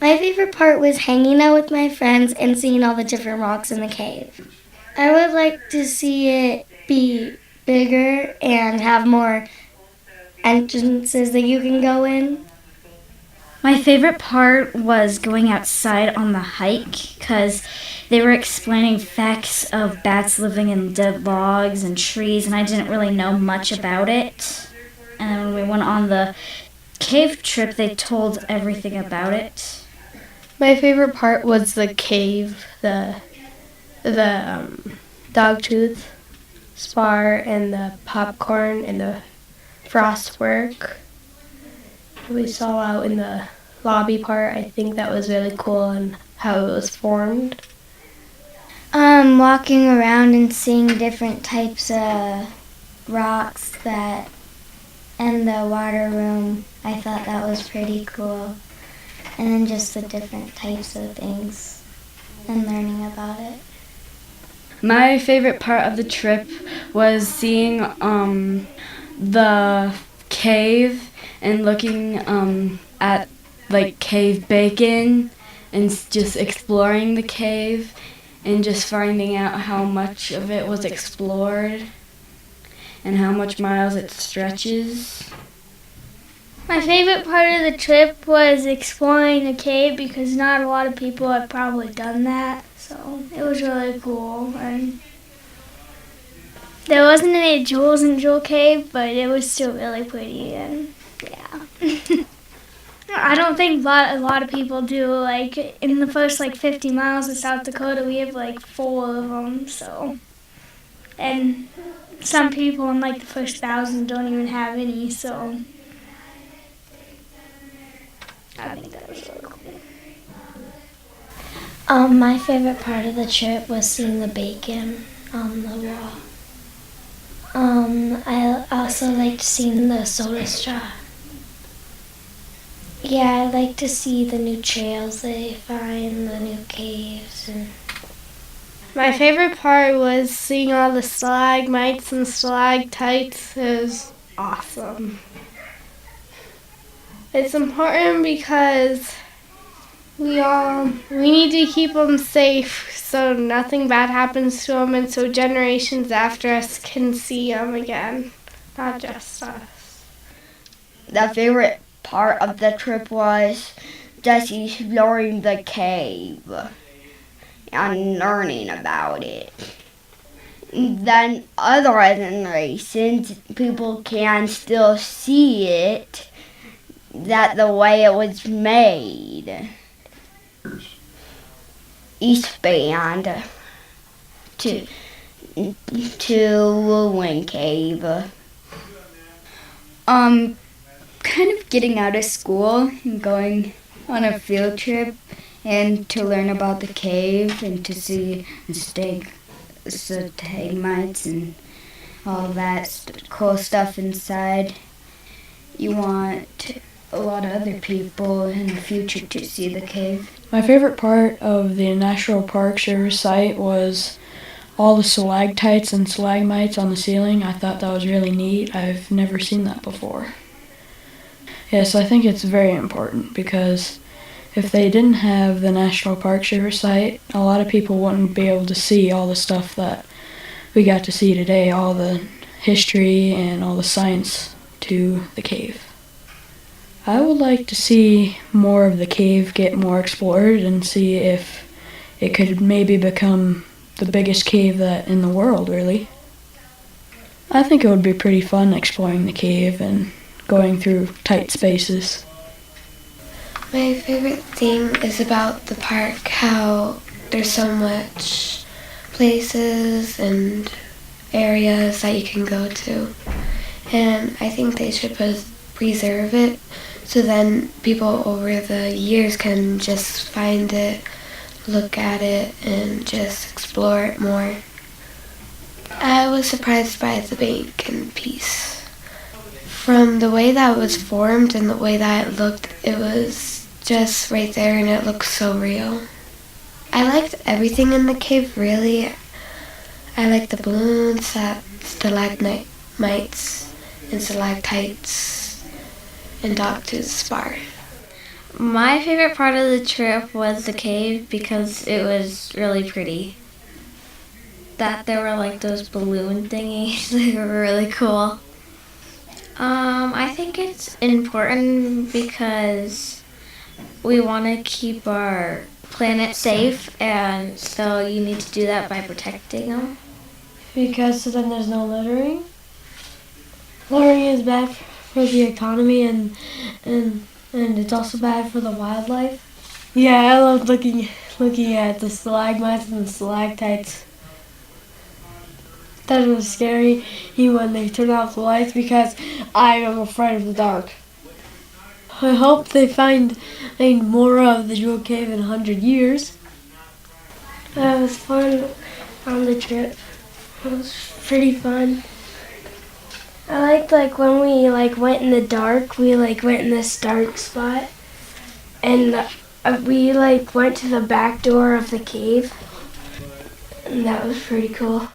My favorite part was hanging out with my friends and seeing all the different rocks in the cave. I would like to see it be bigger and have more entrances that you can go in. My favorite part was going outside on the hike because they were explaining facts of bats living in dead logs and trees, and I didn't really know much about it. And then when we went on the cave trip, they told everything about it. My favorite part was the cave, the dogtooth spar, and the popcorn and the frostwork we saw out in the lobby part. I think that was really cool and how it was formed. Walking around and seeing different types of rocks that in the water room, I thought that was pretty cool. And then just the different types of things and learning about it. My favorite part of the trip was seeing the cave and looking at like cave bacon and just exploring the cave and just finding out how much of it was explored and how much miles it stretches. My favorite part of the trip was exploring the cave because not a lot of people have probably done that. So it was really cool. And there wasn't any jewels in Jewel Cave, but it was still really pretty. And yeah. I don't think a lot of people do. Like in the first 50 miles of South Dakota, we have 4 of them. So, and some people in the first 1,000 don't even have any. So I think that was really cool. My favorite part of the trip was seeing the bacon on the wall. I also liked seeing the soda straw. Yeah, I like to see the new trails they find, the new caves. My favorite part was seeing all the stalagmites and stalactites. It was awesome. It's important because we need to keep them safe so nothing bad happens to them and so generations after us can see them again, not just us. The favorite part of the trip was just exploring the cave and learning about it. Then other generations, people can still see it, that the way it was made. Expand to Ruin Cave. Kind of getting out of school and going on a field trip and to learn about the cave and to see stalagmites and all that cool stuff inside. You want a lot of other people in the future to see the cave. My favorite part of the National Park Service site was all the stalactites and stalagmites on the ceiling. I thought that was really neat. I've never seen that before. Yes, I think it's very important because if they didn't have the National Park Service site, a lot of people wouldn't be able to see all the stuff that we got to see today, all the history and all the science to the cave. I would like to see more of the cave get more explored and see if it could maybe become the biggest cave in the world, really. I think it would be pretty fun exploring the cave and going through tight spaces. My favorite thing is about the park how there's so much places and areas that you can go to. And I think they should preserve it so then people over the years can just find it, look at it, and just explore it more. I was surprised by the bacon piece. From the way that it was formed and the way that it looked, it was just right there and it looked so real. I liked everything in the cave, really. I liked the balloons, stalagmites and stalactites, and dogtooth spar. My favorite part of the trip was the cave because it was really pretty. That there were like those balloon thingies, they were really cool. I think it's important because we want to keep our planet safe, and so you need to do that by protecting them. Because then there's no littering. Littering is bad for the economy and it's also bad for the wildlife. Yeah, I love looking at the stalagmites and the stalactites. That was scary when they turned off the lights because I am afraid of the dark. I hope they find more of the jewel cave in 100 years. That was fun on the trip. It was pretty fun. I liked when we went in the dark. We went in this dark spot, and we went to the back door of the cave, and that was pretty cool.